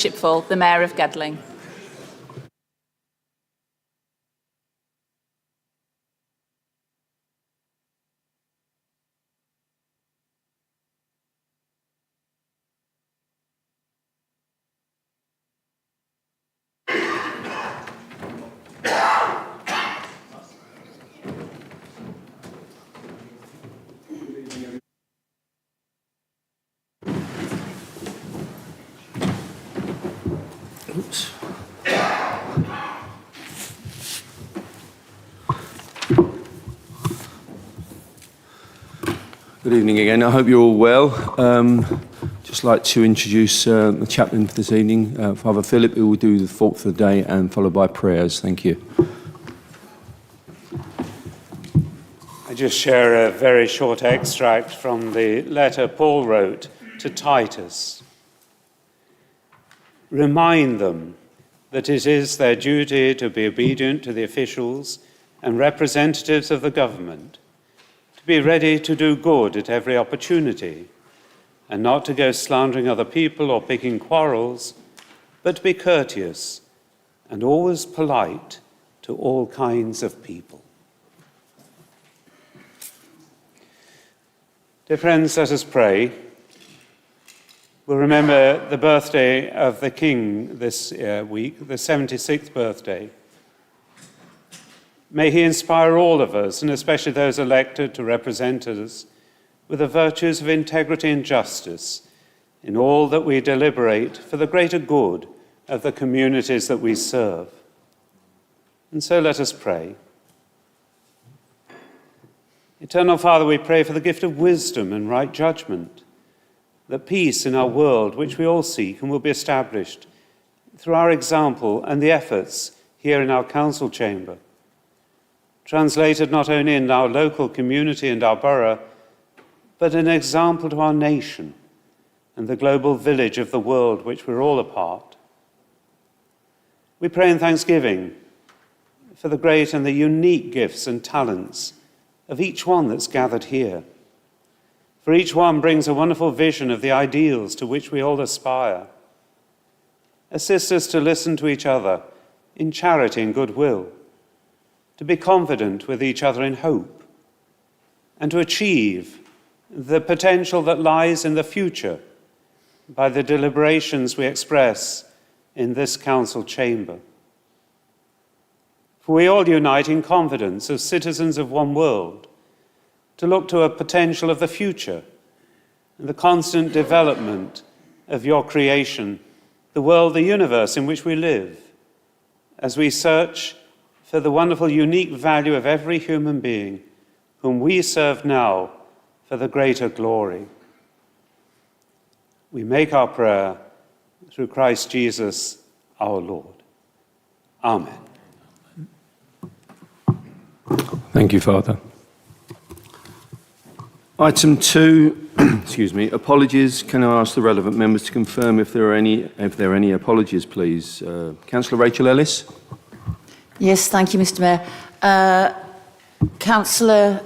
Shipfall, the Mayor of Gedling. Oops. Good evening again. I hope you're all well. Just like to introduce the chaplain for this evening, Father Philip, who will do the thought for the day and followed by prayers. Thank you. I just share a very short extract from the letter Paul wrote to Titus. Remind them that it is their duty to be obedient to the officials and representatives of the government, to be ready to do good at every opportunity, and not to go slandering other people or picking quarrels, but to be courteous and always polite to all kinds of people. Dear friends, let us pray. We'll remember the birthday of the King this week, the 76th birthday. May he inspire all of us, and especially those elected to represent us, with the virtues of integrity and justice in all that we deliberate for the greater good of the communities that we serve. And so let us pray. Eternal Father, we pray for the gift of wisdom and right judgment, that peace in our world, which we all seek and will be established through our example and the efforts here in our council chamber, translated not only in our local community and our borough, but an example to our nation and the global village of the world which we're all a part. We pray in thanksgiving for the great and the unique gifts and talents of each one that's gathered here. For each one brings a wonderful vision of the ideals to which we all aspire. Assist us to listen to each other in charity and goodwill, to be confident with each other in hope, and to achieve the potential that lies in the future by the deliberations we express in this council chamber. For we all unite in confidence as citizens of one world, to look to a potential of the future and the constant development of your creation, the world, the universe in which we live, as we search for the wonderful, unique value of every human being whom we serve now for the greater glory. We make our prayer through Christ Jesus our Lord. Amen. Thank you, Father. Item 2, apologies. Can I ask the relevant members to confirm if there are any apologies, please? Councillor Rachel Ellis. Yes, thank you, Mr. Mayor. Councillor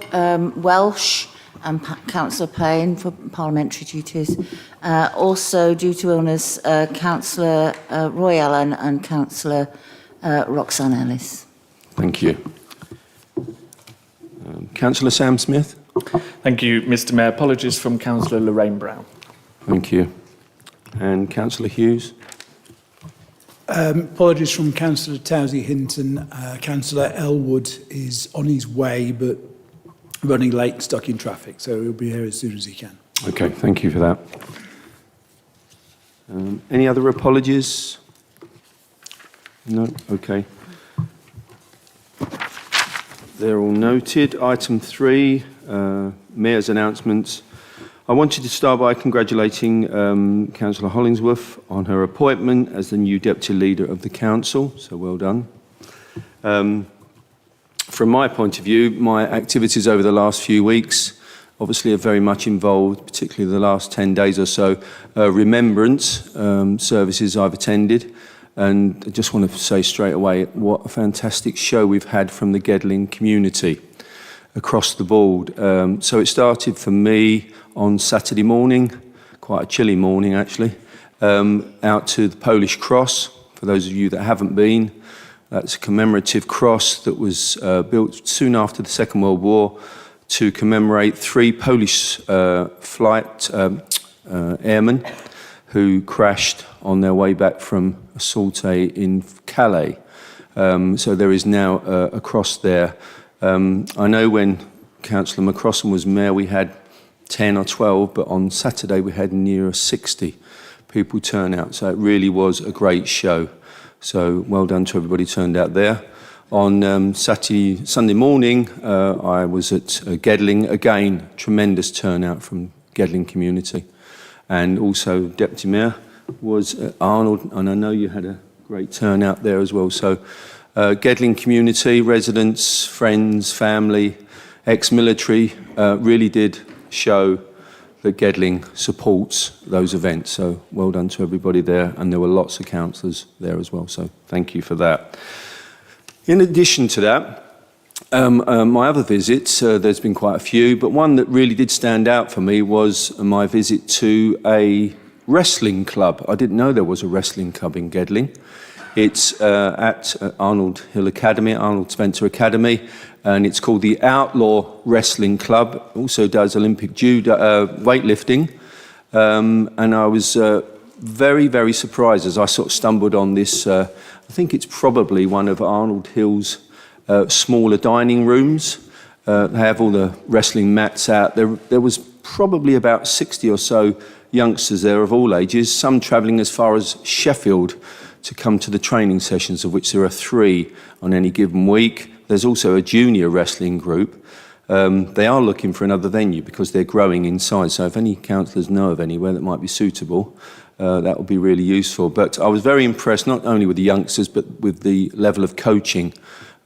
Welsh and Councillor Payne for parliamentary duties. Also, due to illness, Councillor Roy Allen and Councillor Roxanne Ellis. Thank you. Councillor Sam Smith. Thank you, Mr. Mayor. Apologies from Councillor Lorraine Brown. Thank you. And Councillor Hughes. Apologies from Councillor Towsey Hinton. Councillor Elwood is on his way, but running late, stuck in traffic, so he'll be here as soon as he can. Okay, thank you for that. Any other apologies? No? Okay. They're all noted. Item 3, Mayor's announcements. I wanted to start by congratulating Councillor Hollingsworth on her appointment as the new Deputy Leader of the Council, so well done. From my point of view, my activities over the last few weeks obviously are very much involved, particularly the last 10 days or so, remembrance services I've attended. And I just want to say straight away what a fantastic show we've had from the Gedling community across the board. So it started for me on Saturday morning, quite a chilly morning actually, out to the Polish Cross. For those of you that haven't been, that's a commemorative cross that was built soon after the Second World War to commemorate 3 Polish airmen who crashed on their way back from a sortie in Calais. So there is now a cross there. I know when Councillor McCrossan was mayor, we had 10 or 12, but on Saturday we had near 60 people turn out. So it really was a great show. So well done to everybody who turned out there. On Sunday morning, I was at Gedling. Again, tremendous turnout from Gedling community. And also Deputy Mayor was Arnold, and I know you had a great turnout there as well. So Gedling community, residents, friends, family, ex-military, really did show that Gedling supports those events. So well done to everybody there, and there were lots of councillors there as well, so thank you for that. In addition to that, my other visits, there's been quite a few, but one that really did stand out for me was my visit to a wrestling club. I didn't know there was a wrestling club in Gedling. It's at Arnold Hill Academy, Arnold Spencer Academy, and it's called the Outlaw Wrestling Club. It also does Olympic judo, weightlifting, and I was very, very surprised as I sort of stumbled on this. I think it's probably one of Arnold Hill's smaller dining rooms. They have all the wrestling mats out. There was probably about 60 or so youngsters there of all ages, some travelling as far as Sheffield to come to the training sessions, of which there are 3 on any given week. There's also a junior wrestling group. They are looking for another venue because they're growing in size. So if any councillors know of anywhere that might be suitable, that would be really useful. But I was very impressed not only with the youngsters, but with the level of coaching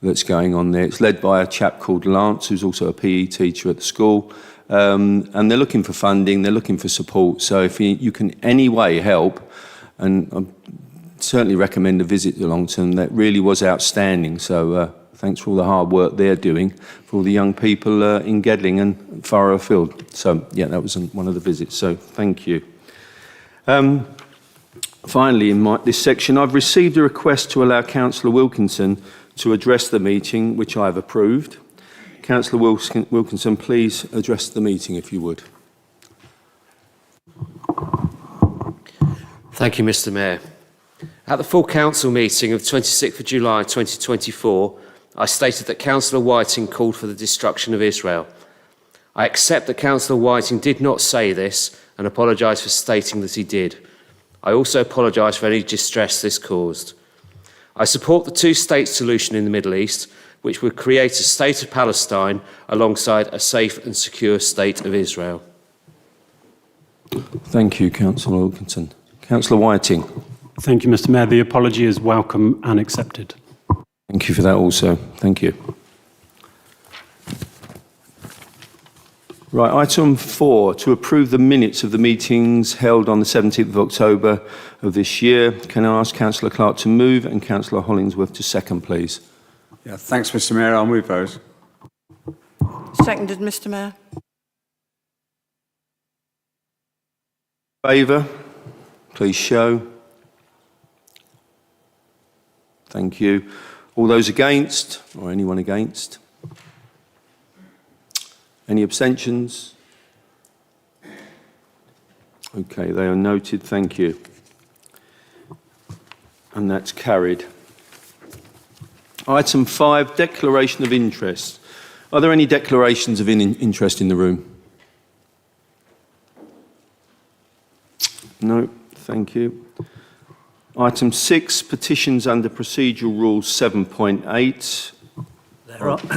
that's going on there. It's led by a chap called Lance, who's also a PE teacher at the school. And they're looking for funding, they're looking for support. So if you can any way help, and I certainly recommend a visit to Longton, that really was outstanding. So thanks for all the hard work they're doing for all the young people in Gedling and far afield. So yeah, that was one of the visits, so thank you. Finally, in this section, I've received a request to allow Councillor Wilkinson to address the meeting, which I have approved. Councillor Wilkinson, please address the meeting if you would. Thank you, Mr. Mayor. At the full council meeting of 26th of July 2024, I stated that Councillor Whiting called for the destruction of Israel. I accept that Councillor Whiting did not say this and apologise for stating that he did. I also apologise for any distress this caused. I support the 2-state solution in the Middle East, which would create a state of Palestine alongside a safe and secure state of Israel. Thank you, Councillor Wilkinson. Councillor Whiting. Thank you, Mr. Mayor. The apology is welcome and accepted. Thank you for that also. Thank you. Right, item 4, to approve the minutes of the meetings held on the 17th of October of this year. Can I ask Councillor Clark to move and Councillor Hollingsworth to second, please? Yeah, thanks, Mr. Mayor. I'll move those. Seconded, Mr. Mayor. Favour? Please show. Thank you. All those against, or anyone against? Any abstentions? Okay, they are noted. Thank you. And that's carried. Item 5, declaration of interest. Are there any declarations of interest in the room? No, thank you. Item 6, petitions under procedural rule 7.8.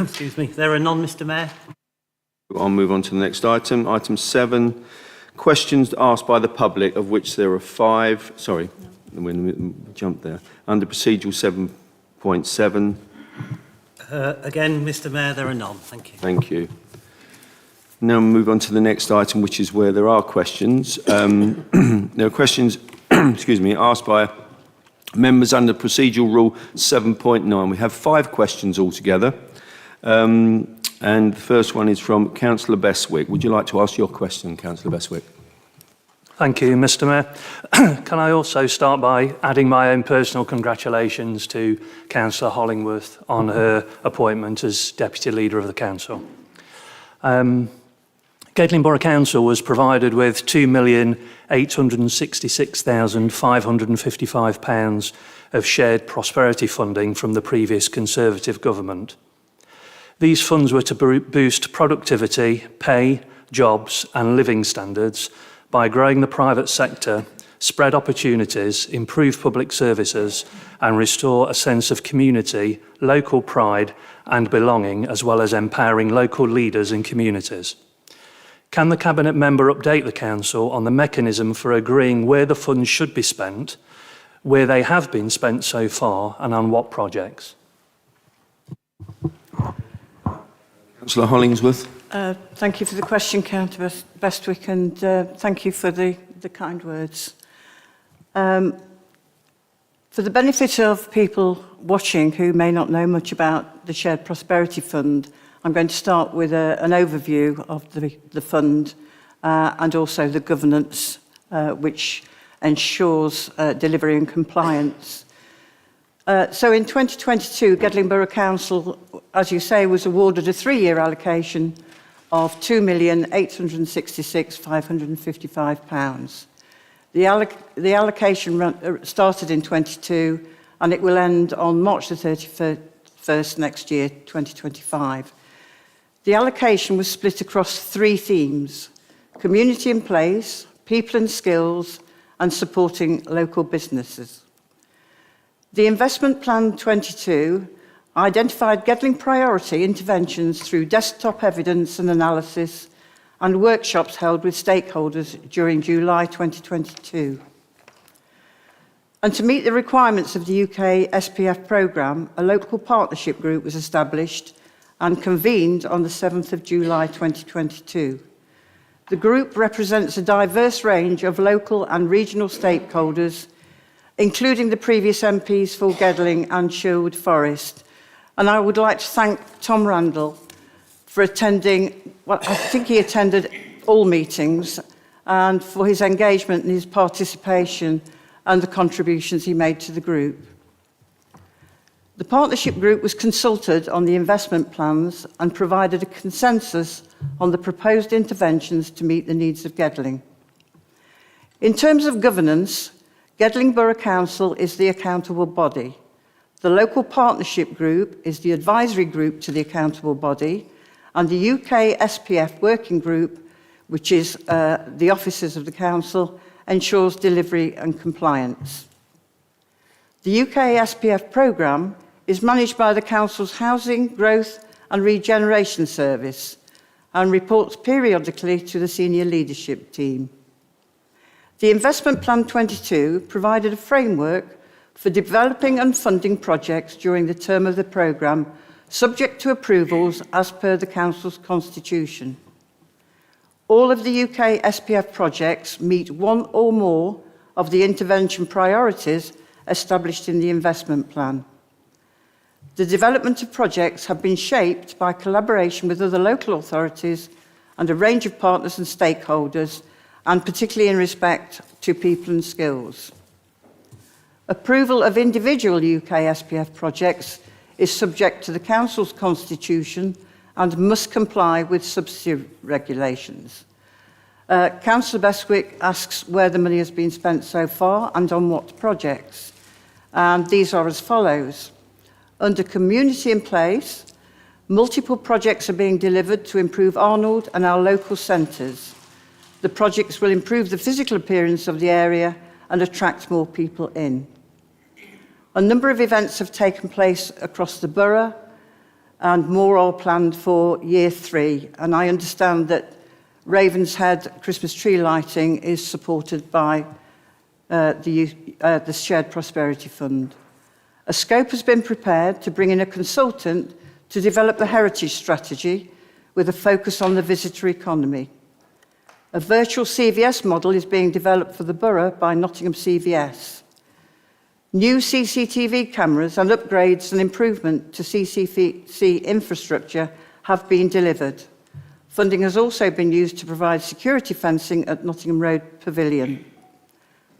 Excuse me, there are none, Mr. Mayor. I'll move on to the next item. Item 7, questions asked by the public, of which there are 5. Sorry, we jumped there. Under procedural 7.7. Again, Mr. Mayor, there are none. Thank you. Thank you. Now we'll move on to the next item, which is where there are questions. There are questions, excuse me, asked by members under procedural rule 7.9. We have 5 questions altogether. And the first one is from Councillor Beswick. Would you like to ask your question, Councillor Beswick? Thank you, Mr Mayor. Can I also start by adding my own personal congratulations to Councillor Hollingworth on her appointment as Deputy Leader of the Council. Gedling Borough Council was provided with £2,866,555 of shared prosperity funding from the previous Conservative government. These funds were to boost productivity, pay, jobs and living standards by growing the private sector, spread opportunities, improve public services and restore a sense of community, local pride and belonging, as well as empowering local leaders and communities. Can the Cabinet member update the Council on the mechanism for agreeing where the funds should be spent, where they have been spent so far and on what projects? Councillor Hollingsworth. Thank you for the question, Councillor Bestwick, and thank you for the kind words. For the benefit of people watching who may not know much about the Shared Prosperity Fund, I'm going to start with an overview of the fund and also the governance which ensures delivery and compliance. So in 2022, Gedling Borough Council, as you say, was awarded a 3-year allocation of £2,866,555. The allocation started in 22 and it will end on March the 31st next year, 2025. The allocation was split across 3 themes: community in place, people and skills, and supporting local businesses. The Investment Plan 22 identified Gedling priority interventions through desktop evidence and analysis and workshops held with stakeholders during July 2022. And to meet the requirements of the UK SPF programme, a local partnership group was established and convened on the 7th of July 2022. The group represents a diverse range of local and regional stakeholders, including the previous MPs for Gedling and Sherwood Forest. And I would like to thank Tom Randall for attending, well, I think he attended all meetings, and for his engagement and his participation and the contributions he made to the group. The partnership group was consulted on the investment plans and provided a consensus on the proposed interventions to meet the needs of Gedling. In terms of governance, Gedling Borough Council is the accountable body. The local partnership group is the advisory group to the accountable body, and the UK SPF working group, which is the officers of the council, ensures delivery and compliance. The UK SPF programme is managed by the Council's Housing, Growth and Regeneration Service and reports periodically to the senior leadership team. The Investment Plan 22 provided a framework for developing and funding projects during the term of the programme, subject to approvals as per the Council's constitution. All of the UK SPF projects meet one or more of the intervention priorities established in the investment plan. The development of projects have been shaped by collaboration with other local authorities and a range of partners and stakeholders, and particularly in respect to people and skills. Approval of individual UK SPF projects is subject to the Council's constitution and must comply with subsidiary regulations. Councillor Bestwick asks where the money has been spent so far and on what projects. And these are as follows. Under Community in Place, multiple projects are being delivered to improve Arnold and our local centres. The projects will improve the physical appearance of the area and attract more people in. A number of events have taken place across the borough and more are planned for year 3. And I understand that Ravenshead Christmas tree lighting is supported by the Shared Prosperity Fund. A scope has been prepared to bring in a consultant to develop the heritage strategy with a focus on the visitor economy. A virtual CVS model is being developed for the borough by Nottingham CVS. New CCTV cameras and upgrades and improvement to CCTV infrastructure have been delivered. Funding has also been used to provide security fencing at Nottingham Road Pavilion.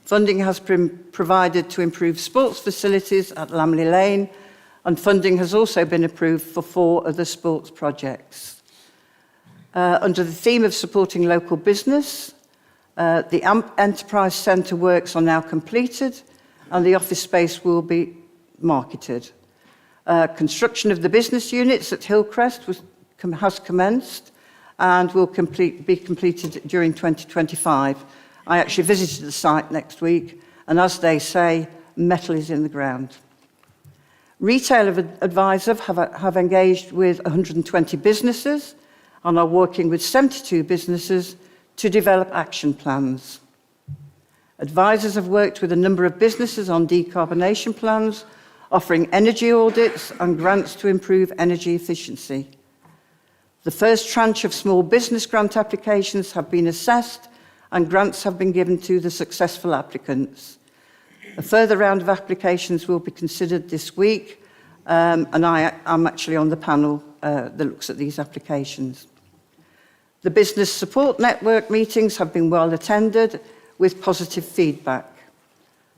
Funding has been provided to improve sports facilities at Lamley Lane, and funding has also been approved for 4 other sports projects. Under the theme of supporting local business, the Enterprise Centre works are now completed and the office space will be marketed. Construction of the business units at Hillcrest has commenced and will be completed during 2025. I actually visited the site next week, and as they say, metal is in the ground. Retail advisors have engaged with 120 businesses and are working with 72 businesses to develop action plans. Advisors have worked with a number of businesses on decarbonisation plans, offering energy audits and grants to improve energy efficiency. The first tranche of small business grant applications have been assessed and grants have been given to the successful applicants. A further round of applications will be considered this week, and I'm actually on the panel that looks at these applications. The Business Support Network meetings have been well attended with positive feedback.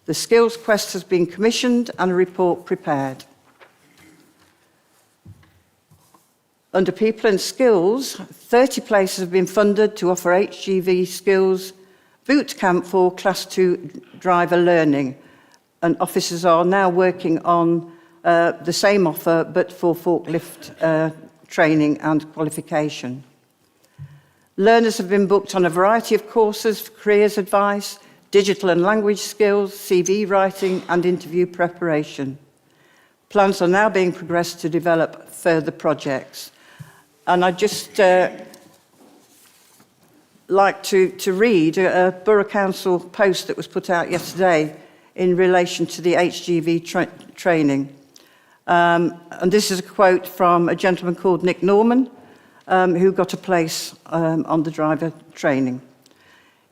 The Skills Quest has been commissioned and a report prepared. Under People and Skills, 30 places have been funded to offer HGV skills boot camp for Class 2 driver learning, and officers are now working on the same offer but for forklift training and qualification. Learners have been booked on a variety of courses for careers advice, digital and language skills, CV writing and interview preparation. Plans are now being progressed to develop further projects. And I'd just like to read a Borough Council post that was put out yesterday in relation to the HGV training. And this is a quote from a gentleman called Nick Norman, who got a place on the driver training.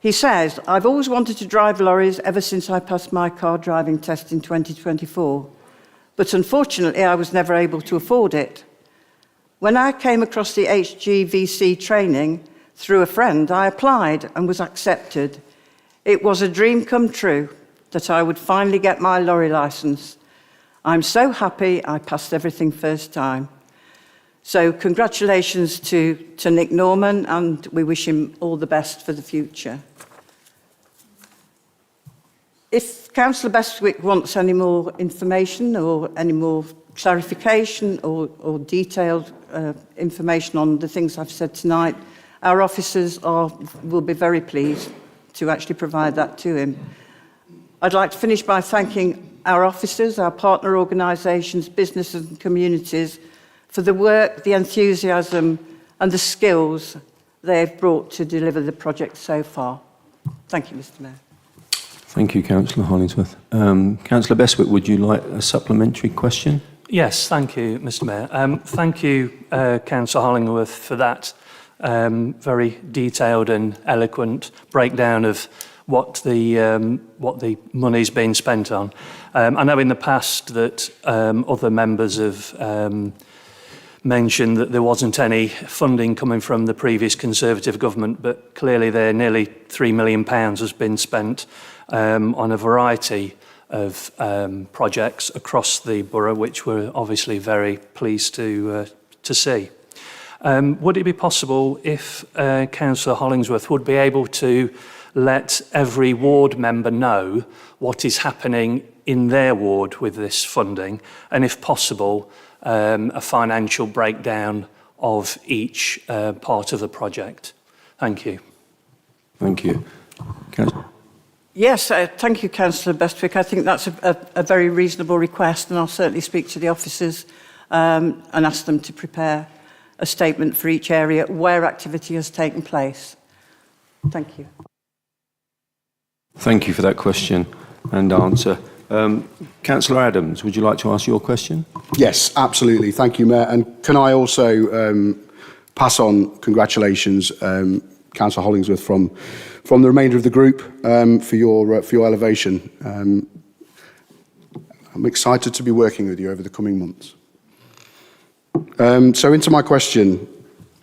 He says, "I've always wanted to drive lorries ever since I passed my car driving test in 2024, but unfortunately I was never able to afford it. When I came across the HGVC training through a friend, I applied and was accepted. It was a dream come true that I would finally get my lorry licence. I'm so happy I passed everything first time." So congratulations to Nick Norman, and we wish him all the best for the future. If Councillor Bestwick wants any more information or any more clarification or detailed information on the things I've said tonight, our officers will be very pleased to actually provide that to him. I'd like to finish by thanking our officers, our partner organisations, businesses and communities for the work, the enthusiasm and the skills they've brought to deliver the project so far. Thank you, Mr Mayor. Thank you, Councillor Hollingsworth. Councillor Bestwick, would you like a supplementary question? Yes, thank you, Mr Mayor. Thank you, Councillor Hollingworth, for that very detailed and eloquent breakdown of what the money's been spent on. I know in the past that other members have mentioned that there wasn't any funding coming from the previous Conservative government, but clearly there nearly £3 million has been spent on a variety of projects across the borough, which we're obviously very pleased to see. Would it be possible if Councillor Hollingsworth would be able to let every ward member know what is happening in their ward with this funding, and if possible, a financial breakdown of each part of the project? Thank you. Thank you. Yes, thank you, Councillor Bestwick. I think that's a very reasonable request, and I'll certainly speak to the officers and ask them to prepare a statement for each area where activity has taken place. Thank you. Thank you for that question and answer. Councillor Adams, would you like to ask your question? Yes, absolutely. Thank you, Mayor. And can I also pass on congratulations, Councillor Hollingsworth, from the remainder of the group for your elevation. I'm excited to be working with you over the coming months. So into my question.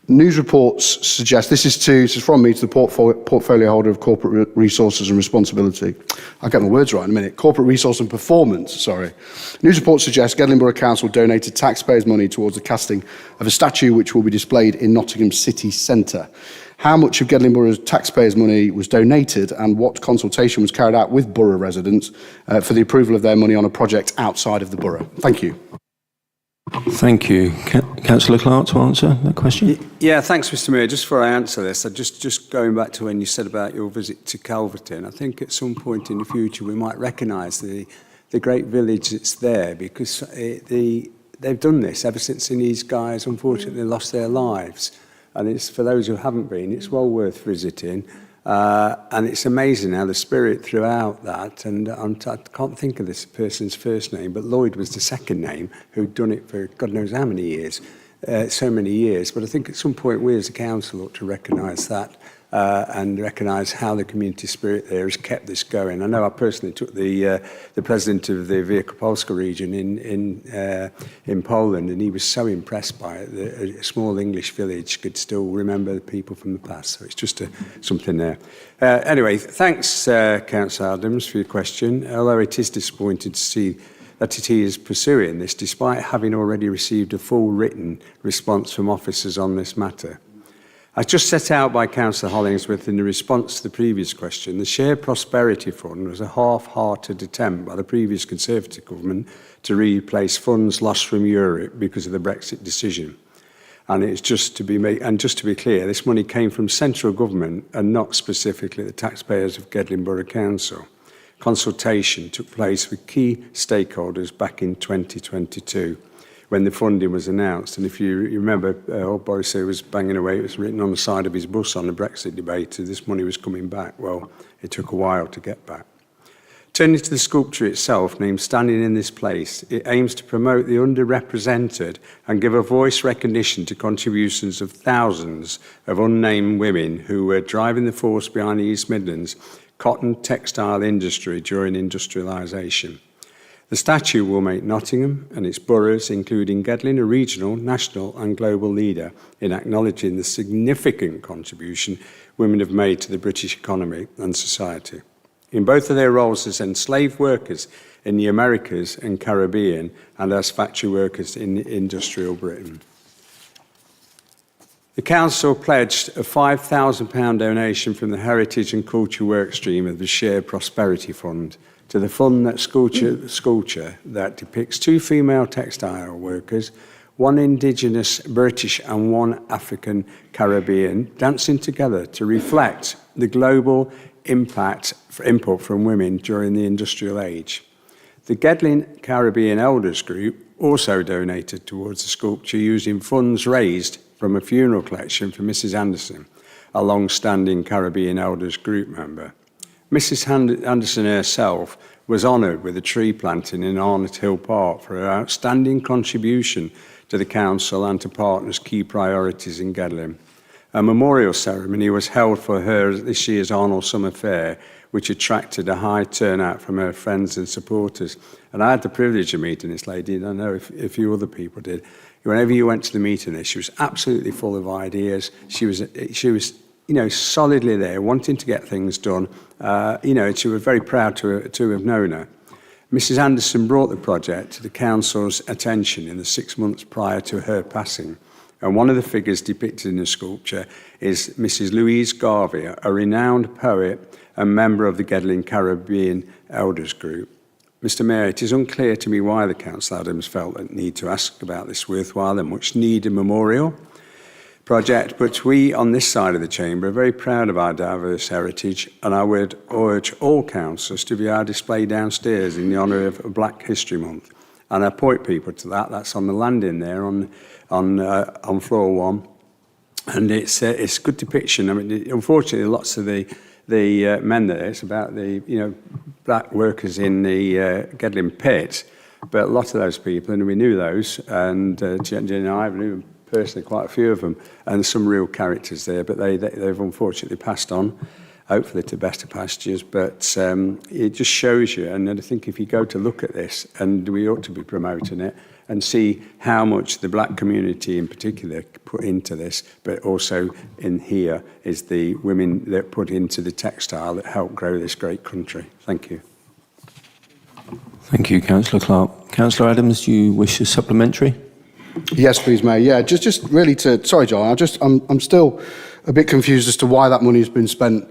News reports suggest, this is from me to the portfolio holder of corporate resources and responsibility. I'll get my words right in a minute. Corporate resource and performance, sorry. News reports suggest Gedling Borough Council donated taxpayers' money towards the casting of a statue which will be displayed in Nottingham city centre. How much of Gedling Borough's taxpayers' money was donated and what consultation was carried out with borough residents for the approval of their money on a project outside of the borough? Thank you. Thank you. Councillor Clark to answer that question. Yeah, thanks, Mr. Mayor. Just before I answer this, just going back to when you said about your visit to Calverton, I think at some point in the future we might recognise the great village that's there, because they've done this ever since these guys unfortunately lost their lives. And it's, for those who haven't been, it's well worth visiting. And it's amazing how the spirit throughout that, and I can't think of this person's first name, but Lloyd was the second name, who'd done it for God knows how many years, so many years. But I think at some point we as a council ought to recognise that and recognise how the community spirit there has kept this going. I know I personally took the president of the Wielkopolska region in Poland, and he was so impressed by it that a small English village could still remember the people from the past. So it's just something there. Anyway, thanks, Councillor Adams, for your question. Although it is disappointing to see that it is pursuing this, despite having already received a full written response from officers on this matter. As just set out by Councillor Hollingsworth in the response to the previous question, the Shared Prosperity Fund was a half-hearted attempt by the previous Conservative government to replace funds lost from Europe because of the Brexit decision. And it's just to be clear, this money came from central government and not specifically the taxpayers of Gedling Borough Council. Consultation took place with key stakeholders back in 2022. When the funding was announced. And if you remember, old Boris here was banging away, it was written on the side of his bus on the Brexit debate, this money was coming back. Well, it took a while to get back. Turning to the sculpture itself, named Standing in This Place, it aims to promote the underrepresented and give a voice recognition to contributions of thousands of unnamed women who were driving the force behind the East Midlands cotton textile industry during industrialisation. The statue will make Nottingham and its boroughs, including Gedling, a regional, national and global leader in acknowledging the significant contribution women have made to the British economy and society. In both of their roles as enslaved workers in the Americas and Caribbean and as factory workers in industrial Britain. The Council pledged a £5,000 donation from the Heritage and Culture work stream of the Shared Prosperity Fund to the fund that sculpture that depicts two female textile workers, one Indigenous British and one African Caribbean, dancing together to reflect the global input from women during the industrial age. The Gedling Caribbean Elders Group also donated towards the sculpture using funds raised from a funeral collection for Mrs. Anderson, a long-standing Caribbean Elders Group member. Mrs. Anderson herself was honoured with a tree planting in Arnott Hill Park for her outstanding contribution to the Council and to partners' key priorities in Gedling. A memorial ceremony was held for her at this year's Arnold Summer Fair, which attracted a high turnout from her friends and supporters. And I had the privilege of meeting this lady, and I know a few other people did. Whenever you went to the meeting there, she was absolutely full of ideas. She was solidly there, wanting to get things done. And she was very proud to have known her. Mrs. Anderson brought the project to the Council's attention in the 6 months prior to her passing. And one of the figures depicted in the sculpture is Mrs. Louise Garvey, a renowned poet and member of the Gedling Caribbean Elders Group. Mr. Mayor, it is unclear to me why the Council Adams felt the need to ask about this worthwhile and much needed memorial project, but we on this side of the chamber are very proud of our diverse heritage, and I would urge all councillors to view our display downstairs in the honour of Black History Month. And I point people to that. That's on the landing there on floor one, and it's a good depiction. I mean, unfortunately, lots of the men there. It's about the black workers in the Gedling pit, but a lot of those people, and we knew those, and Jen and I knew personally quite a few of them, and some real characters there, but they've unfortunately passed on. hopefully to better pastures. But it just shows you, and I think if you go to look at this, and we ought to be promoting it, and see how much the black community in particular put into this, but also in here is the women that put into the textile that helped grow this great country. Thank you. Thank you, Councillor Clark. Councillor Adams, do you wish a supplementary? Yes, please, Mayor. Yeah, just really to... Sorry, John, I'm still a bit confused as to why that money has been spent.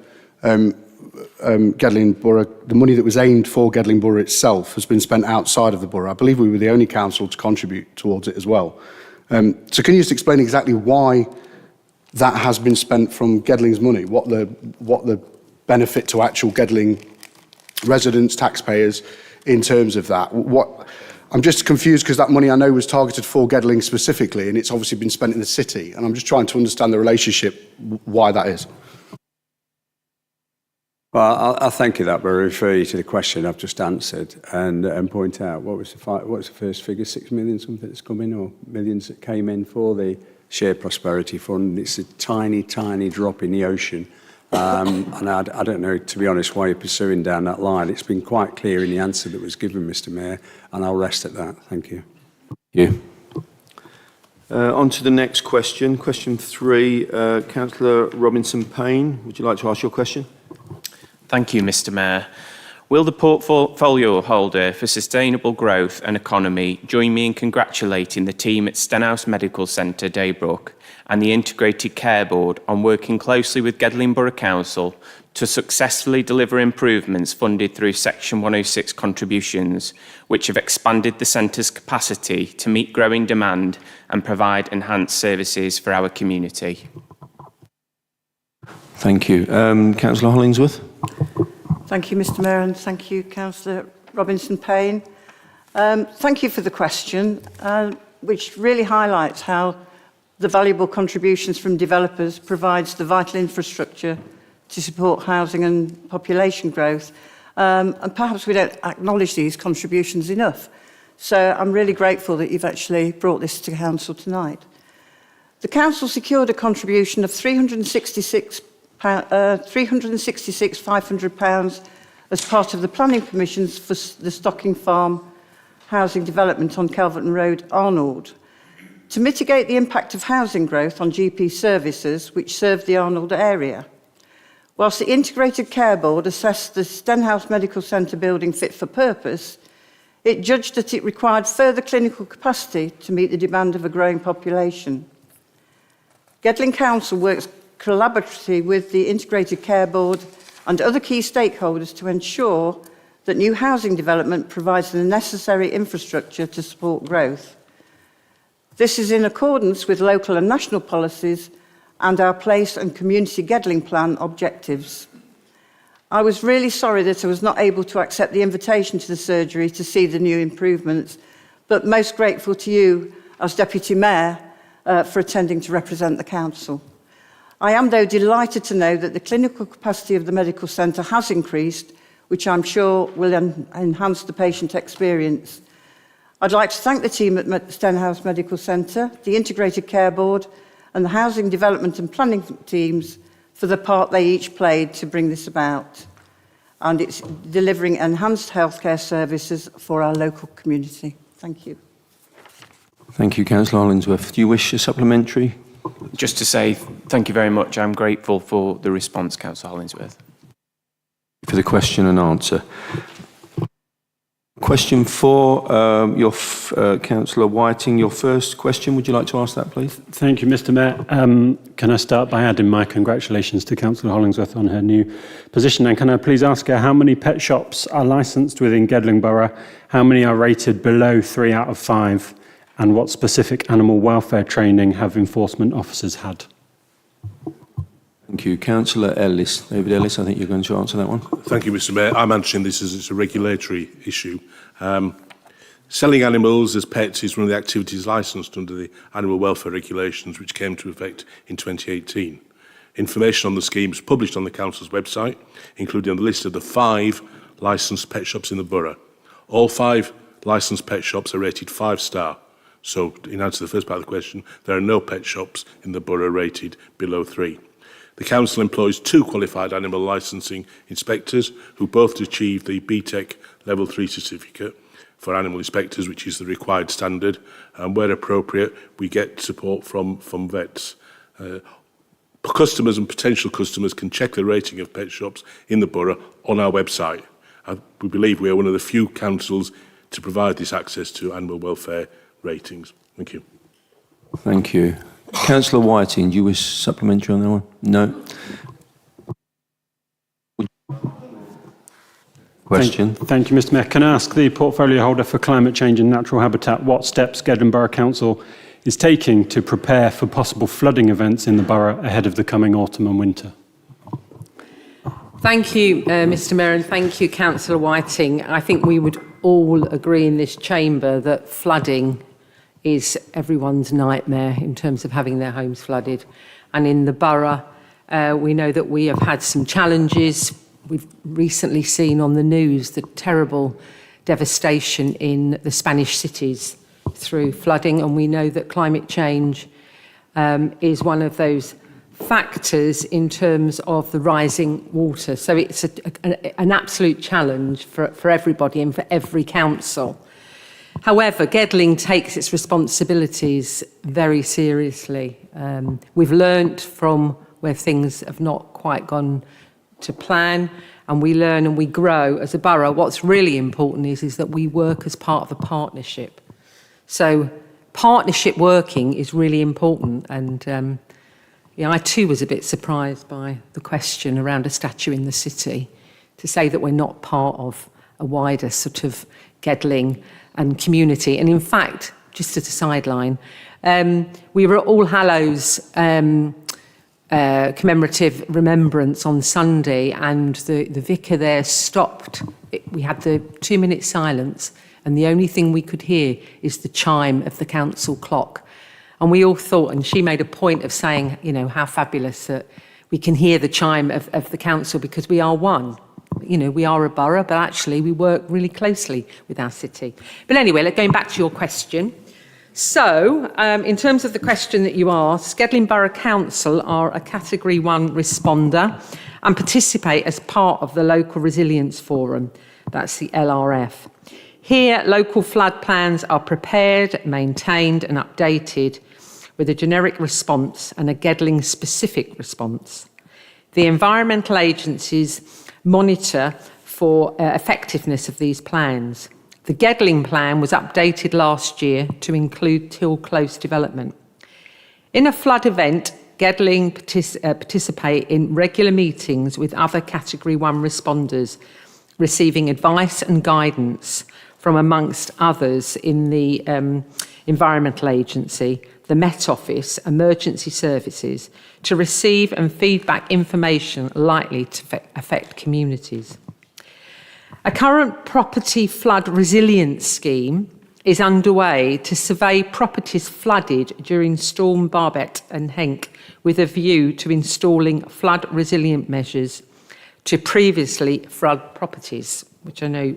Gedling Borough, the money that was aimed for Gedling Borough itself has been spent outside of the borough. I believe we were the only council to contribute towards it as well. So can you just explain exactly why that has been spent from Gedling's money? What the benefit to actual Gedling residents, taxpayers, in terms of that? I'm just confused because that money I know was targeted for Gedling specifically, and it's obviously been spent in the city, and I'm just trying to understand the relationship, why that is. Well, I'll thank you that, but I refer you to the question I've just answered and point out what's the first figure, 6 million something that's come in, or millions that came in for the Shared Prosperity Fund. It's a tiny, tiny drop in the ocean. And I don't know, to be honest, why you're pursuing down that line. It's been quite clear in the answer that was given, Mr. Mayor, and I'll rest at that. Thank you. Thank you. On to the next question. Question 3, Councillor Robinson-Payne, would you like to ask your question? Thank you, Mr. Mayor. Will the portfolio holder for sustainable growth and economy join me in congratulating the team at Stenhouse Medical Centre, Daybrook, and the Integrated Care Board on working closely with Gedling Borough Council to successfully deliver improvements funded through Section 106 contributions, which have expanded the centre's capacity to meet growing demand and provide enhanced services for our community? Thank you. Councillor Hollingsworth. Thank you, Mr. Mayor, and thank you, Councillor Robinson-Payne. Thank you for the question, which really highlights how the valuable contributions from developers provides the vital infrastructure to support housing and population growth. And perhaps we don't acknowledge these contributions enough. So I'm really grateful that you've actually brought this to Council tonight. The Council secured a contribution of £366,500 as part of the planning permissions for the Stocking Farm housing development on Calverton Road, Arnold, to mitigate the impact of housing growth on GP services which serve the Arnold area. Whilst the Integrated Care Board assessed the Stenhouse Medical Centre building fit for purpose, it judged that it required further clinical capacity to meet the demand of a growing population. Gedling Council works collaboratively with the Integrated Care Board and other key stakeholders to ensure that new housing development provides the necessary infrastructure to support growth. This is in accordance with local and national policies and our place and community Gedling plan objectives. I was really sorry that I was not able to accept the invitation to the surgery to see the new improvements, but most grateful to you as Deputy Mayor for attending to represent the Council. I am, though, delighted to know that the clinical capacity of the medical centre has increased, which I'm sure will enhance the patient experience. I'd like to thank the team at Stenhouse Medical Centre, the Integrated Care Board, and the Housing Development and Planning teams for the part they each played to bring this about. And it's delivering enhanced healthcare services for our local community. Thank you. Thank you, Councillor Hollingsworth. Do you wish a supplementary? Just to say thank you very much. I'm grateful for the response, Councillor Hollingsworth. For the question and answer. Question 4, Councillor Whiting, your first question. Would you like to ask that, please? Thank you, Mr. Mayor. Can I start by adding my congratulations to Councillor Hollingsworth on her new position? And can I please ask her how many pet shops are licensed within Gedling Borough, how many are rated below 3 out of 5, and what specific animal welfare training have enforcement officers had? Thank you. Councillor Ellis. David Ellis, I think you're going to answer that one. Thank you, Mr. Mayor. I'm answering this as it's a regulatory issue. Selling animals as pets is one of the activities licensed under the Animal Welfare Regulations, which came into effect in 2018. Information on the scheme is published on the Council's website, including the list of the 5 licensed pet shops in the borough. All 5 licensed pet shops are rated 5-star. So, in answer to the first part of the question, there are no pet shops in the borough rated below 3. The Council employs 2 qualified animal licensing inspectors who both achieve the BTEC Level 3 certificate for animal inspectors, which is the required standard, and where appropriate, we get support from vets. Customers and potential customers can check the rating of pet shops in the borough on our website. We believe we are one of the few councils to provide this access to animal welfare ratings. Thank you. Thank you. Councillor Whiting, do you wish supplementary on that one? No. Question. Thank you, Mr. Mayor. Can I ask the portfolio holder for climate change and natural habitat what steps Gedling Borough Council is taking to prepare for possible flooding events in the borough ahead of the coming autumn and winter? Thank you, Mr. Mayor, and thank you, Councillor Whiting. I think we would all agree in this chamber that flooding is everyone's nightmare in terms of having their homes flooded. And in the borough, we know that we have had some challenges. We've recently seen on the news the terrible devastation in the Spanish cities through flooding, and we know that climate change is one of those factors in terms of the rising water. So it's an absolute challenge for everybody and for every council. However, Gedling takes its responsibilities very seriously. We've learnt from where things have not quite gone to plan, and we learn and we grow as a borough. What's really important is that we work as part of a partnership. So partnership working is really important, and I too was a bit surprised by the question around a statue in the city, to say that we're not part of a wider sort of Gedling and community. And in fact, just as a sideline, we were at All Hallows commemorative remembrance on Sunday, and the vicar there stopped. We had the 2-minute silence, and the only thing we could hear is the chime of the council clock. And we all thought, and she made a point of saying, you know, how fabulous that we can hear the chime of the council because we are one. You know, we are a borough, but actually we work really closely with our city. But anyway, going back to your question. So, in terms of the question that you asked, Gedling Borough Council are a Category 1 responder and participate as part of the Local Resilience Forum. That's the LRF. Here, local flood plans are prepared, maintained and updated with a generic response and a Gedling-specific response. The environmental agencies monitor for effectiveness of these plans. The Gedling plan was updated last year to include Till Close development. In a flood event, Gedling participate in regular meetings with other Category 1 responders, receiving advice and guidance from amongst others in the Environmental Agency, the Met Office, Emergency Services, to receive and feedback information likely to affect communities. A current property flood resilience scheme is underway to survey properties flooded during Storm Barbet and Henk with a view to installing flood resilient measures to previously flood properties, which I know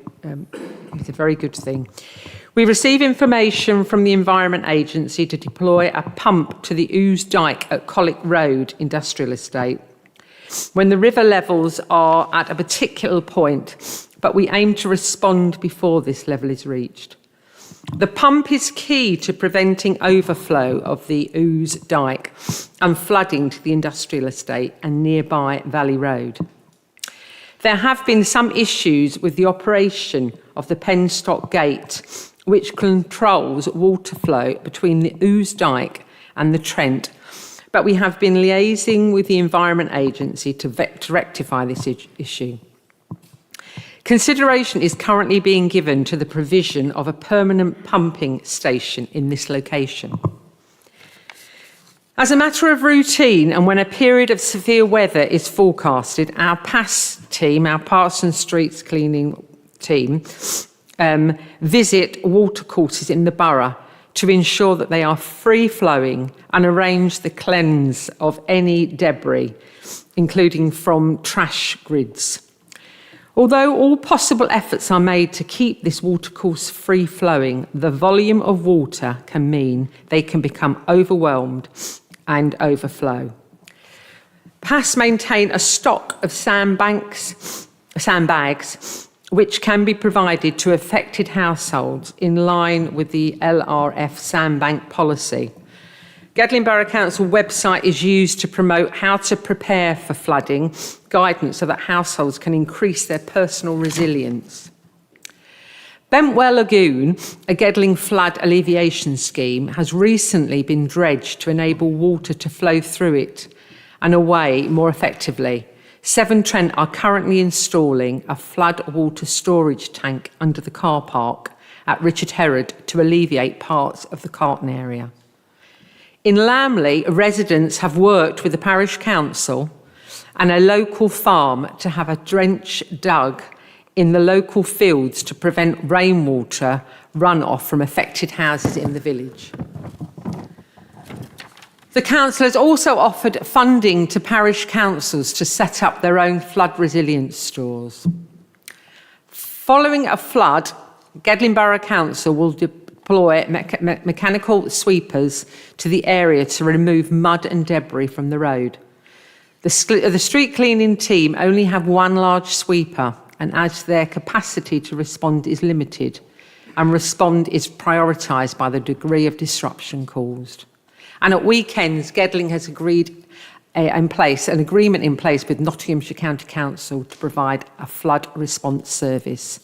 is a very good thing. We receive information from the Environment Agency to deploy a pump to the Ouse Dyke at Collick Road Industrial Estate when the river levels are at a particular point, but we aim to respond before this level is reached. The pump is key to preventing overflow of the Ouse Dyke and flooding to the industrial estate and nearby Valley Road. There have been some issues with the operation of the Penstock Gate, which controls water flow between the Ouse Dyke and the Trent, but we have been liaising with the Environment Agency to rectify this issue. Consideration is currently being given to the provision of a permanent pumping station in this location. As a matter of routine, and when a period of severe weather is forecasted, our PAS team, our Parson Streets cleaning team, visit watercourses in the borough to ensure that they are free-flowing and arrange the cleanse of any debris, including from trash grids. Although all possible efforts are made to keep this watercourse free-flowing, the volume of water can mean they can become overwhelmed and overflow. PAS maintain a stock of sandbags, which can be provided to affected households in line with the LRF sandbank policy. Gedling Borough Council website is used to promote how to prepare for flooding, guidance so that households can increase their personal resilience. Bentwell Lagoon, a Gedling flood alleviation scheme, has recently been dredged to enable water to flow through it and away more effectively. Severn Trent are currently installing a flood water storage tank under the car park at Richard Herod to alleviate parts of the Carlton area. In Lamley, residents have worked with the parish council and a local farm to have a drench dug in the local fields to prevent rainwater runoff from affected houses in the village. The council has also offered funding to parish councils to set up their own flood resilience stores. Following a flood, Gedling Borough Council will deploy mechanical sweepers to the area to remove mud and debris from the road. The street cleaning team only have one large sweeper, and as their capacity to respond is limited, and respond is prioritised by the degree of disruption caused. And at weekends, Gedling has agreed an agreement in place with Nottinghamshire County Council to provide a flood response service.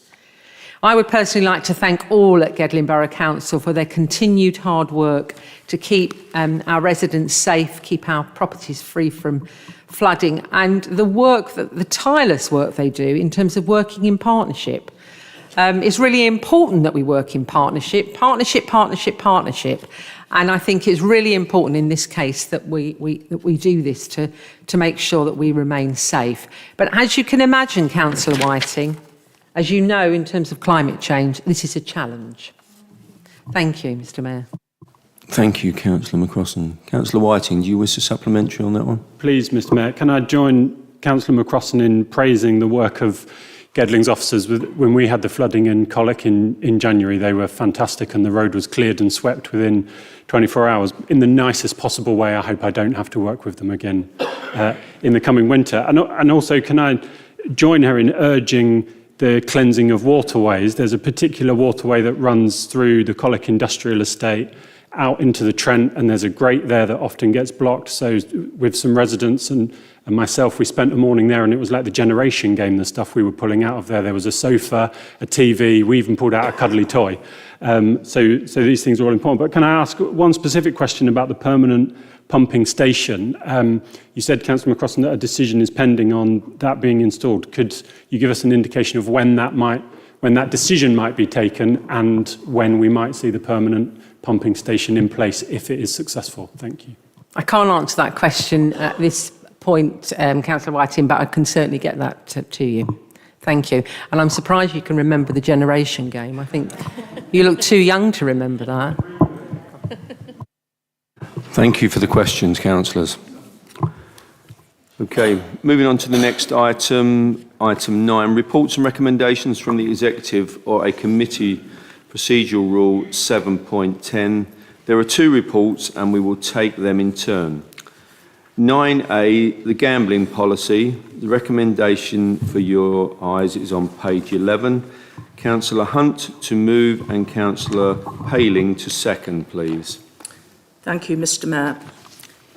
I would personally like to thank all at Gedling Borough Council for their continued hard work to keep our residents safe, keep our properties free from flooding, and the tireless work they do in terms of working in partnership. It's really important that we work in partnership. And I think it's really important in this case that we do this to make sure that we remain safe. But as you can imagine, Councillor Whiting, as you know, in terms of climate change, this is a challenge. Thank you, Mr. Mayor. Thank you, Councillor McCrossan. Councillor Whiting, do you wish a supplementary on that one? Please, Mr. Mayor, can I join Councillor McCrossan in praising the work of Gedling's officers? When we had the flooding in Colic in January, they were fantastic, and the road was cleared and swept within 24 hours in the nicest possible way. I hope I don't have to work with them again in the coming winter. And also, can I join her in urging the cleansing of waterways? There's a particular waterway that runs through the Colic Industrial Estate out into the Trent, and there's a grate there that often gets blocked. So with some residents and myself, we spent a morning there, and it was like the generation game, the stuff we were pulling out of there. There was a sofa, a TV, we even pulled out a cuddly toy. So these things are all important. But can I ask one specific question about the permanent pumping station? You said, Councillor McCrossan, that a decision is pending on that being installed. Could you give us an indication of when that decision might be taken and when we might see the permanent pumping station in place if it is successful? Thank you. I can't answer that question at this point, Councillor Whiting, but I can certainly get that to you. Thank you. And I'm surprised you can remember the generation game. I think you look too young to remember that. Thank you for the questions, councillors. Okay, moving on to the next item, item 9, reports and recommendations from the executive or a committee, procedural rule 7.10. There are 2 reports and we will take them in turn. 9A, the gambling policy. The recommendation for your eyes is on page 11. Councillor Hunt to move and Councillor Paling to second, please. Thank you, Mr. Mayor.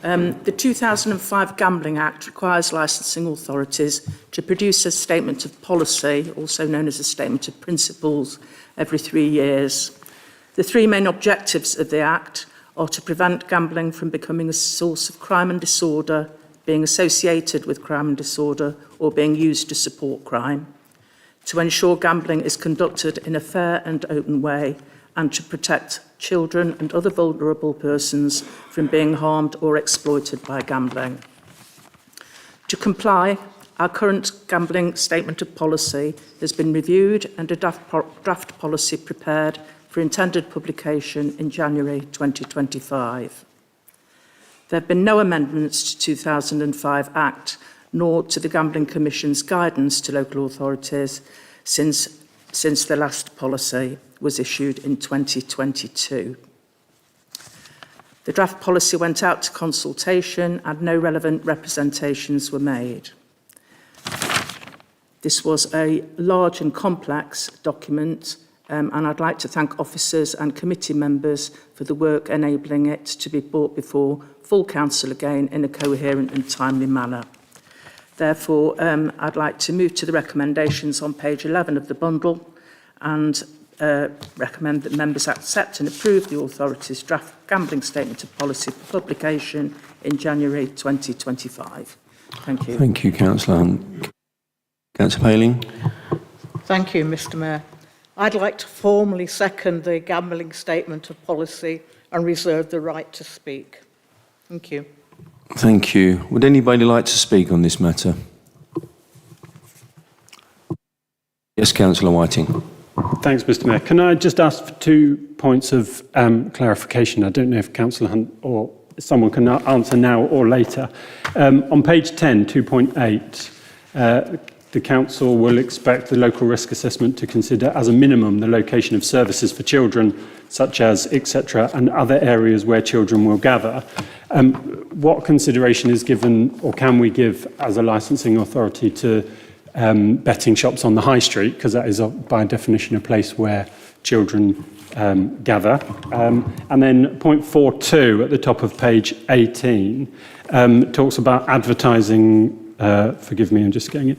The 2005 Gambling Act requires licensing authorities to produce a statement of policy, also known as a statement of principles, every 3 years. The 3 main objectives of the Act are to prevent gambling from becoming a source of crime and disorder, being associated with crime and disorder, or being used to support crime, to ensure gambling is conducted in a fair and open way, and to protect children and other vulnerable persons from being harmed or exploited by gambling. To comply, our current gambling statement of policy has been reviewed and a draft policy prepared for intended publication in January 2025. There have been no amendments to 2005 Act, nor to the Gambling Commission's guidance to local authorities since the last policy was issued in 2022. The draft policy went out to consultation and no relevant representations were made. This was a large and complex document, and I'd like to thank officers and committee members for the work enabling it to be brought before full council again in a coherent and timely manner. Therefore, I'd like to move to the recommendations on page 11 of the bundle and recommend that members accept and approve the authority's draft gambling statement of policy for publication in January 2025. Thank you. Thank you, Councillor Hunt. Councillor Paling. Thank you, Mr Mayor. I'd like to formally second the gambling statement of policy and reserve the right to speak. Thank you. Thank you. Would anybody like to speak on this matter? Yes, Councillor Whiting. Thanks, Mr Mayor. Can I just ask for 2 points of clarification? I don't know if Councillor Hunt or someone can answer now or later. On page 10, 2.8, the Council will expect the local risk assessment to consider as a minimum the location of services for children, such as etc., and other areas where children will gather. What consideration is given, or can we give as a licensing authority, to betting shops on the high street, because that is by definition a place where children gather. And then point 4.2 at the top of page 18 talks about advertising. Forgive me, I'm just getting it.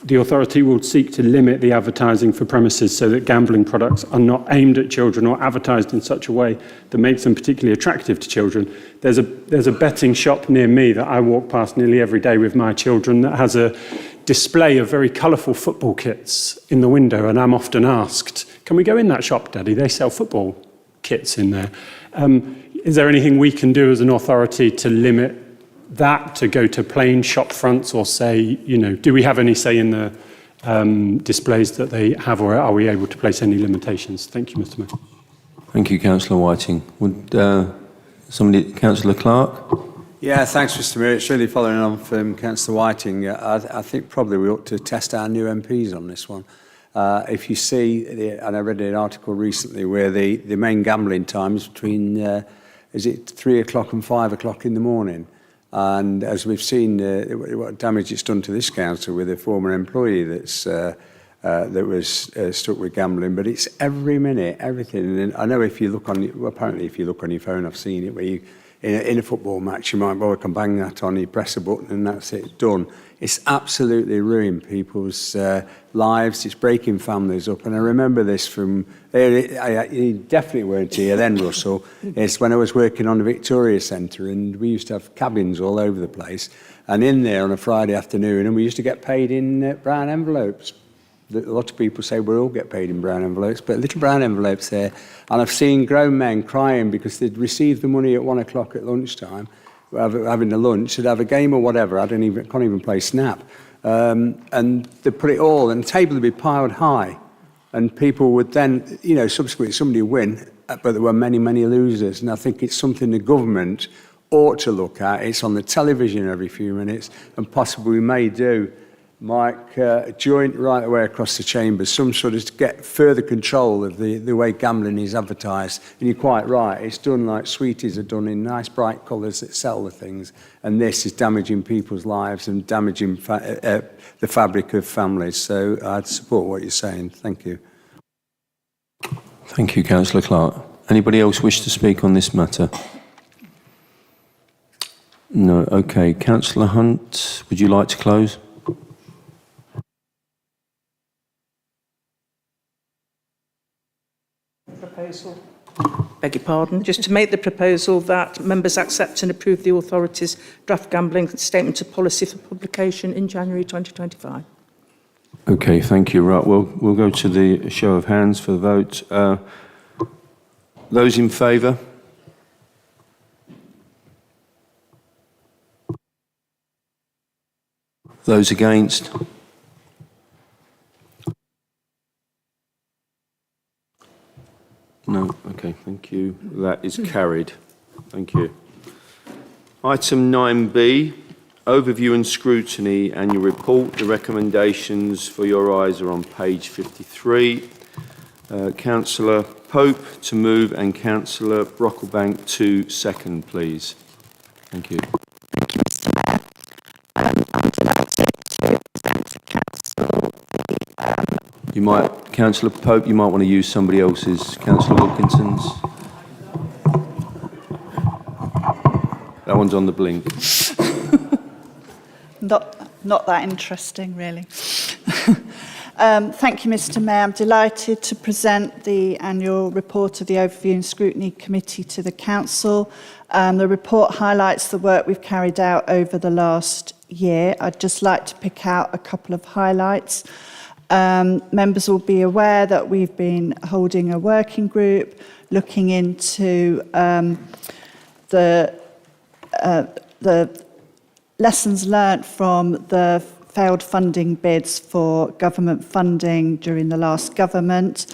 The authority will seek to limit the advertising for premises so that gambling products are not aimed at children or advertised in such a way that makes them particularly attractive to children. There's a betting shop near me that I walk past nearly every day with my children that has a display of very colourful football kits in the window, and I'm often asked, can we go in that shop, Daddy? They sell football kits in there. Is there anything we can do as an authority to limit that, to go to plain shop fronts, or say, you know, do we have any say in the displays that they have, or are we able to place any limitations? Thank you, Mr Mayor. Thank you, Councillor Whiting. Would Councillor Clark? Yeah, thanks, Mr Mayor. It's really following on from Councillor Whiting. I think probably we ought to test our new MPs on this one. If you see, and I read an article recently where the main gambling time is between, is it 3 o'clock and 5 o'clock in the morning? And as we've seen, what damage it's done to this council with a former employee that was stuck with gambling. But it's every minute, everything. And I know if you look on, well, apparently if you look on your phone, I've seen it, where you, in a football match, you might well can bang that on, you press a button and that's it, done. It's absolutely ruined people's lives. It's breaking families up. And I remember this from, you definitely weren't here then, Russell. It's when I was working on the Victoria Centre, and we used to have cabins all over the place. And in there on a Friday afternoon, and we used to get paid in brown envelopes. A lot of people say we all get paid in brown envelopes, but little brown envelopes there. And I've seen grown men crying because they'd received the money at 1 o'clock at lunchtime, having a lunch, they'd have a game or whatever. I can't even play Snap. And they put it all, and the table would be piled high. And people would then, you know, subsequently somebody would win, but there were many, many losers. And I think it's something the government ought to look at. It's on the television every few minutes, and possibly we may do, Mike, joint right the way across the chambers, some sort of to get further control of the way gambling is advertised. And you're quite right, it's done like sweeties are done in nice bright colours that sell the things, and this is damaging people's lives and damaging the fabric of families. So I'd support what you're saying. Thank you. Thank you, Councillor Clark. Anybody else wish to speak on this matter? No. Okay. Councillor Hunt, would you like to close? Proposal. Beg your pardon. Just to make the proposal that members accept and approve the authority's draft gambling statement of policy for publication in January 2025. Okay, thank you. Right, we'll go to the show of hands for the vote. Those in favour? Those against? No, okay, thank you. That is carried. Thank you. Item 9B, overview and scrutiny annual report. The recommendations for your eyes are on page 53. Councillor Pope to move and Councillor Brocklebank to second, please. Thank you. Thank you, Mr Mayor. I'm delighted to present to Council You might, Councillor Pope, you might want to use somebody else's. Councillor Wilkinson's. That one's on the blink. Not that interesting, really. Thank you, Mr Mayor. I'm delighted to present the annual report of the Overview and Scrutiny Committee to the Council. The report highlights the work we've carried out over the last year. I'd just like to pick out a couple of highlights. Members will be aware that we've been holding a working group looking into the lessons learnt from the failed funding bids for government funding during the last government.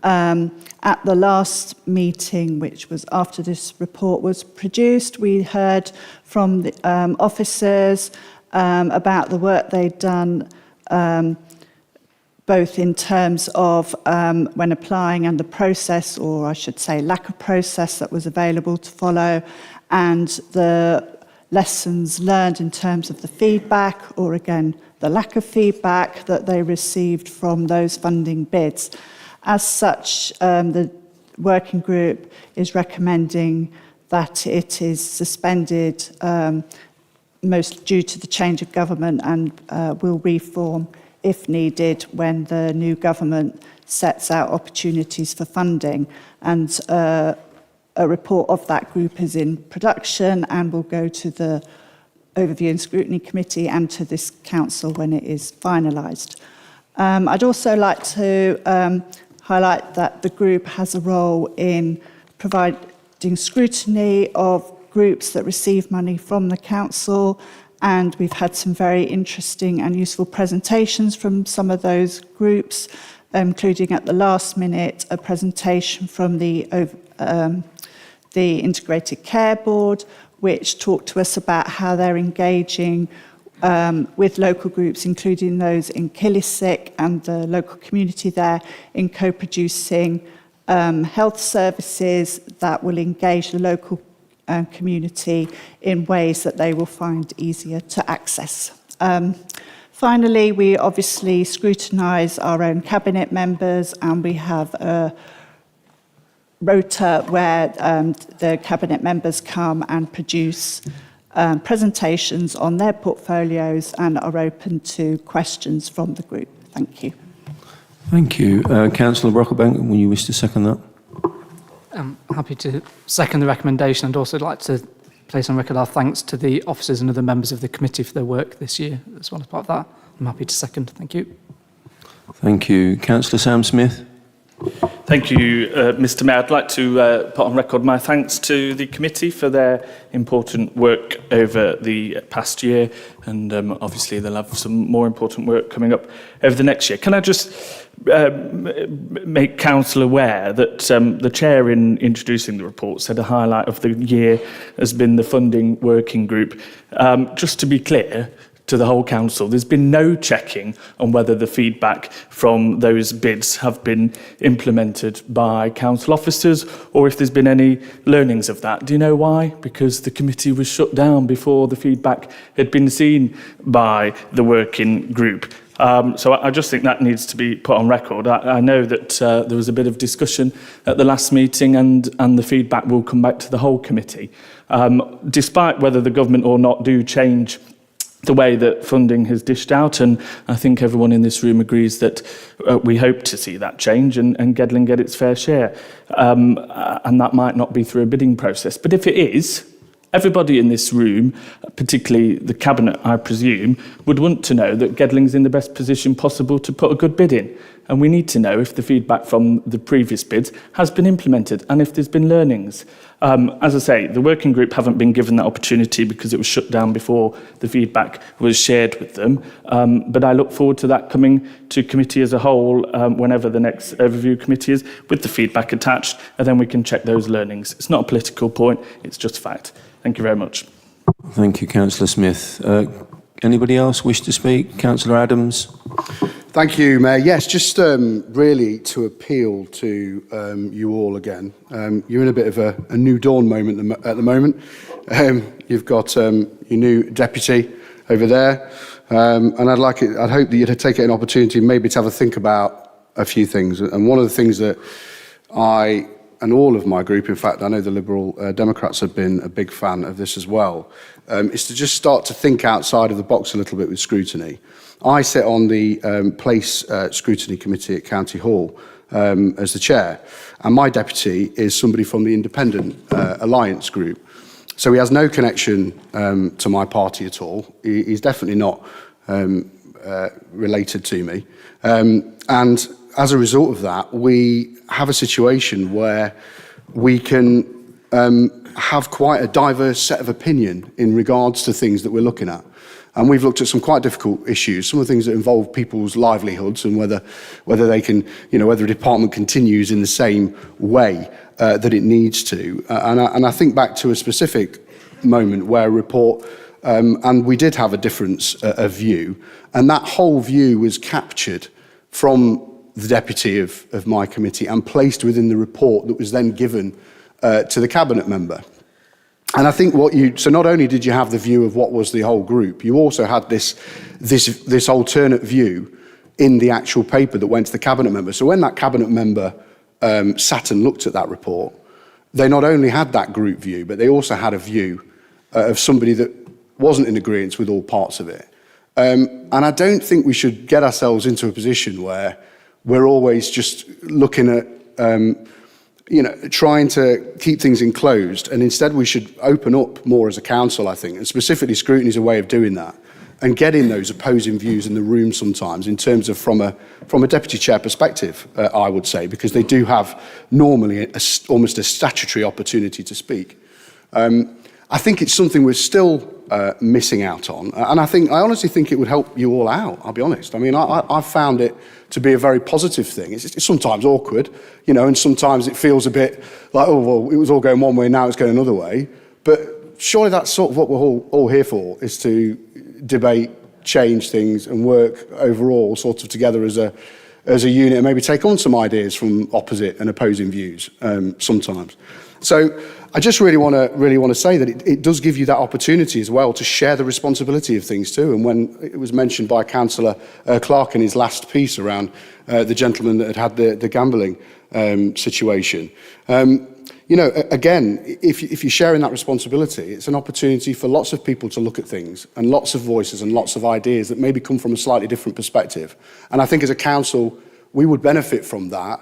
At the last meeting, which was after this report was produced, we heard from the officers about the work they'd done, both in terms of when applying and the process, or I should say lack of process that was available to follow, and the lessons learned in terms of the feedback, or again, the lack of feedback that they received from those funding bids. As such, the working group is recommending that it is suspended, most due to the change of government, and will reform if needed when the new government sets out opportunities for funding. And a report of that group is in production and will go to the Overview and Scrutiny Committee and to this council when it is finalised. I'd also like to highlight that the group has a role in providing scrutiny of groups that receive money from the council, and we've had some very interesting and useful presentations from some of those groups, including at the last minute a presentation from the Integrated Care Board, which talked to us about how they're engaging with local groups, including those in Killysick and the local community there, in co-producing health services that will engage the local community in ways that they will find easier to access. Finally, we obviously scrutinise our own cabinet members, and we have a rota where the cabinet members come and produce presentations on their portfolios and are open to questions from the group. Thank you. Thank you. Councillor Brocklebank, will you wish to second that? I'm happy to second the recommendation, and also like to place on record our thanks to the officers and other members of the committee for their work this year as well as part of that. I'm happy to second. Thank you. Thank you. Councillor Sam Smith. Thank you, Mr Mayor. I'd like to put on record my thanks to the committee for their important work over the past year, and obviously they'll have some more important work coming up over the next year. Can I just make Council aware that the Chair, in introducing the report, said a highlight of the year has been the funding working group. Just to be clear, to the whole council, there's been no checking on whether the feedback from those bids have been implemented by council officers, or if there's been any learnings of that. Do you know why? Because the committee was shut down before the feedback had been seen by the working group. So I just think that needs to be put on record. I know that there was a bit of discussion at the last meeting, and the feedback will come back to the whole committee. Despite whether the government or not do change the way that funding has dished out, and I think everyone in this room agrees that we hope to see that change and Gedling get its fair share. And that might not be through a bidding process. But if it is, everybody in this room, particularly the Cabinet, I presume, would want to know that Gedling's in the best position possible to put a good bid in. And we need to know if the feedback from the previous bids has been implemented and if there's been learnings. As I say, the working group haven't been given that opportunity because it was shut down before the feedback was shared with them. But I look forward to that coming to committee as a whole whenever the next overview committee is, with the feedback attached, and then we can check those learnings. It's not a political point, it's just fact. Thank you very much. Thank you, Councillor Smith. Anybody else wish to speak? Councillor Adams. Thank you, Mayor. Yes, just really to appeal to you all again. You're in a bit of a new dawn moment at the moment. You've got your new deputy over there, and I'd hope that you'd take it an opportunity maybe to have a think about a few things. And one of the things that I and all of my group, in fact, I know the Liberal Democrats have been a big fan of this as well, is to just start to think outside of the box a little bit with scrutiny. I sit on the Place Scrutiny Committee at County Hall as the chair, and my deputy is somebody from the Independent Alliance group. So he has no connection to my party at all. He's definitely not related to me. And as a result of that, we have a situation where we can have quite a diverse set of opinion in regards to things that we're looking at. And we've looked at some quite difficult issues, some of the things that involve people's livelihoods and whether they can, whether a department continues in the same way that it needs to. And I think back to a specific moment where a report, and we did have a difference of view, and that whole view was captured from the deputy of my committee and placed within the report that was then given to the cabinet member. And I think so not only did you have the view of what was the whole group, you also had this alternate view in the actual paper that went to the cabinet member. So when that cabinet member sat and looked at that report, they not only had that group view, but they also had a view of somebody that wasn't in agreement with all parts of it. And I don't think we should get ourselves into a position where we're always just looking at trying to keep things enclosed, and instead we should open up more as a council, I think, and specifically scrutiny is a way of doing that, and getting those opposing views in the room sometimes in terms of from a deputy chair perspective, I would say, because they do have normally almost a statutory opportunity to speak. I think it's something we're still missing out on, and I honestly think it would help you all out, I'll be honest. I mean, I've found it to be a very positive thing. It's sometimes awkward, and sometimes it feels a bit like, oh, well, it was all going one way, now it's going another way. But surely that's sort of what we're all here for, is to debate, change things, and work overall sort of together as a unit, and maybe take on some ideas from opposite and opposing views sometimes. So I just really want to say that it does give you that opportunity as well to share the responsibility of things too. And when it was mentioned by Councillor Clark in his last piece around the gentleman that had the gambling situation, again, if you're sharing that responsibility, it's an opportunity for lots of people to look at things and lots of voices and lots of ideas that maybe come from a slightly different perspective. And I think as a council, we would benefit from that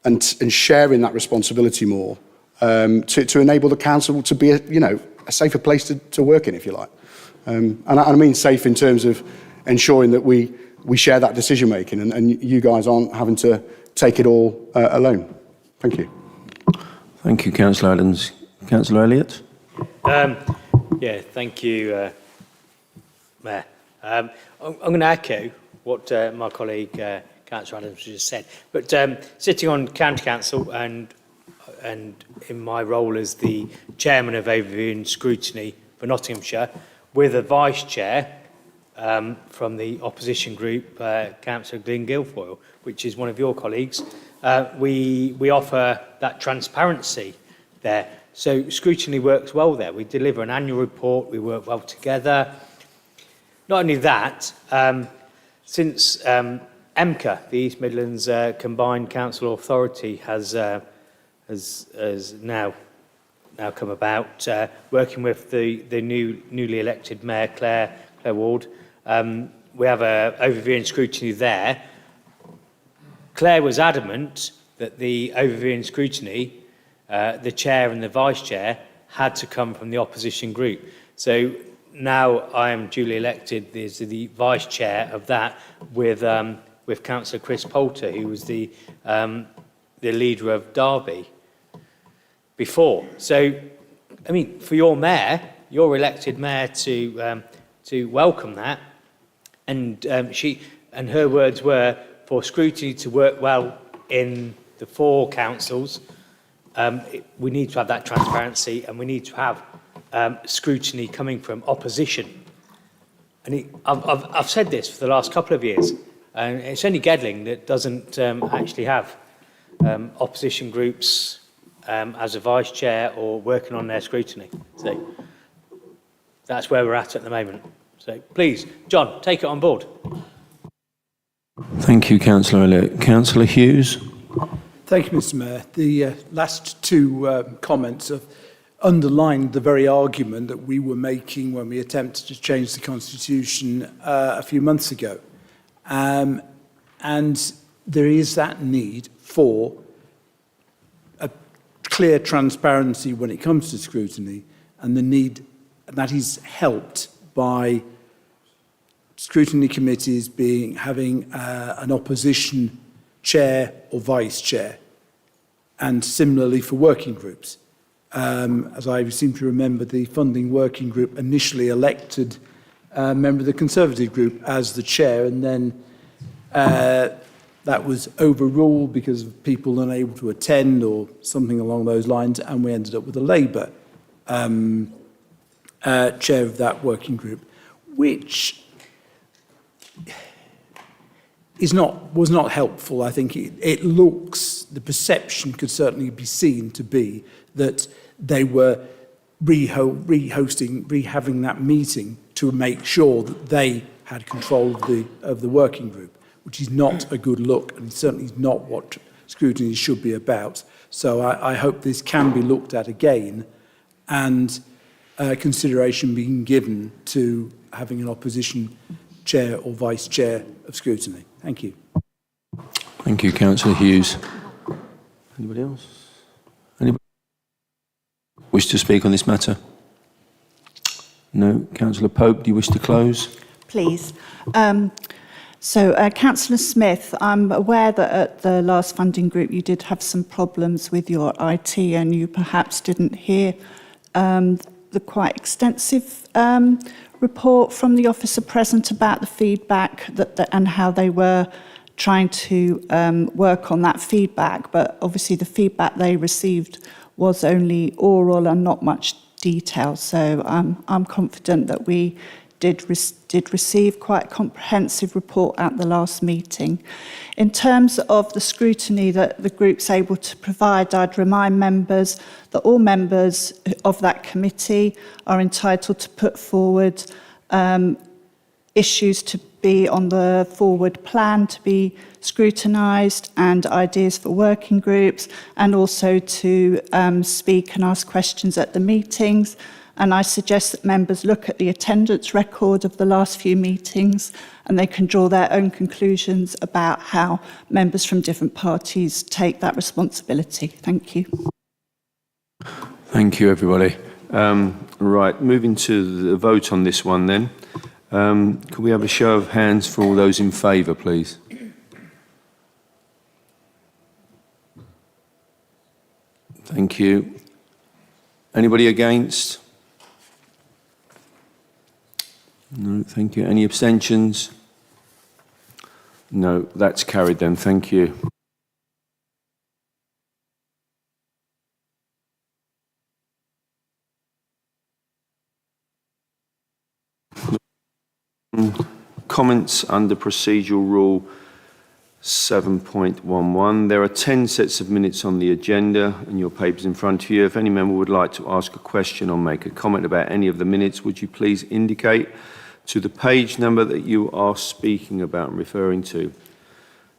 and sharing that responsibility more. To enable the council to be a safer place to work in, if you like. And I mean safe in terms of ensuring that we share that decision making and you guys aren't having to take it all alone. Thank you. Thank you, Councillor Adams. Councillor Elliott. Thank you, Mayor. I'm going to echo what my colleague Councillor Adams just said. But sitting on County Council and in my role as the chairman of Overview and Scrutiny for Nottinghamshire, with a vice chair from the opposition group, Councillor Glyn Guilfoyle, which is one of your colleagues, we offer that transparency there. So scrutiny works well there. We deliver an annual report, we work well together. Not only that, since EMCA, the East Midlands Combined Council Authority, has now come about, working with the newly elected Mayor Claire Ward. We have an overview and scrutiny there. Claire was adamant that the overview and scrutiny, the chair and the vice chair, had to come from the opposition group. So now I am duly elected as the vice chair of that with Councillor Chris Poulter, who was the leader of Derby before. So, I mean, for your mayor, your elected mayor, to welcome that, and her words were for scrutiny to work well in the four councils. We need to have that transparency, and we need to have scrutiny coming from opposition. And I've said this for the last couple of years. And it's only Gedling that doesn't actually have opposition groups as a vice chair or working on their scrutiny. So that's where we're at the moment. So please, John, take it on board. Thank you, Councillor Elliott. Councillor Hughes. Thank you, Mr Mayor. The last two comments have underlined the very argument that we were making when we attempted to change the Constitution a few months ago. And there is that need for a clear transparency when it comes to scrutiny, and the need that is helped by scrutiny committees having an opposition chair or vice chair, and similarly for working groups. As I seem to remember, the funding working group initially elected a member of the Conservative group as the chair, and then that was overruled because of people unable to attend or something along those lines, and we ended up with a Labour chair of that working group, which was not helpful. I think it looks, the perception could certainly be seen to be that they were rehaving that meeting to make sure that they had control of the working group, which is not a good look, and certainly is not what scrutiny should be about. So I hope this can be looked at again, and consideration being given to having an opposition chair or vice chair of scrutiny. Thank you. Thank you, Councillor Hughes. Anybody else? Anybody wish to speak on this matter? No. Councillor Pope, do you wish to close? Please. Councillor Smith, I'm aware that at the last funding group you did have some problems with your IT, and you perhaps didn't hear the quite extensive report from the officer present about the feedback and how they were trying to work on that feedback. But obviously the feedback they received was only oral and not much detail. So I'm confident that we did receive quite a comprehensive report at the last meeting. In terms of the scrutiny that the group's able to provide, I'd remind members that all members of that committee are entitled to put forward issues to be on the forward plan to be scrutinised, and ideas for working groups, and also to speak and ask questions at the meetings. And I suggest that members look at the attendance record of the last few meetings, and they can draw their own conclusions about how members from different parties take that responsibility. Thank you. Thank you, everybody. Right, moving to the vote on this one then. Could we have a show of hands for all those in favour, please? Thank you. Anybody against? No, thank you. Any abstentions? No, that's carried then. Thank you. Comments under procedural rule 7.11. There are 10 sets of minutes on the agenda and your papers in front of you. If any member would like to ask a question or make a comment about any of the minutes, would you please indicate to the page number that you are speaking about and referring to.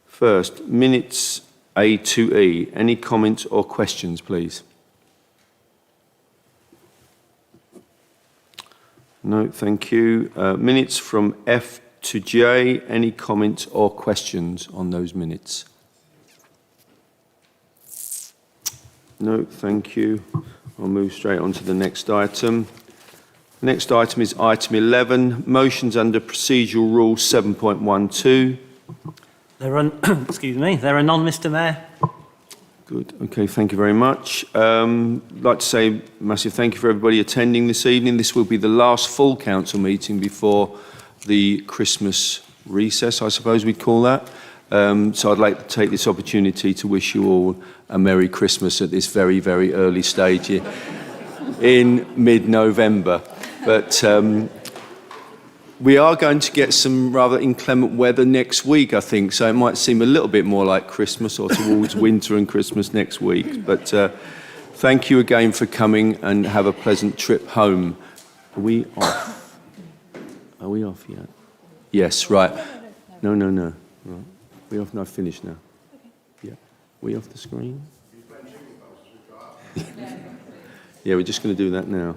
First, minutes A to E. Any comments or questions, please? No, thank you. Minutes from F to J. Any comments or questions on those minutes? No, thank you. I'll move straight on to the next item. Next item is item 11, motions under procedural rule 7.12. There are, excuse me, there are none, Mr. Mayor. Good. Okay, thank you very much. I'd like to say a massive thank you for everybody attending this evening. This will be the last full council meeting before the Christmas recess, I suppose we'd call that. So I'd like to take this opportunity to wish you all a Merry Christmas at this very, very early stage in mid-November. But We are going to get some rather inclement weather next week, I think, so it might seem a little bit more like Christmas or towards winter and Christmas next week. But thank you again for coming, and have a pleasant trip home. Are we off? Are we off yet? Yes, right. No. Right. We off? No, finished now. Yeah. We off the screen? Yeah, we're just going to do that now.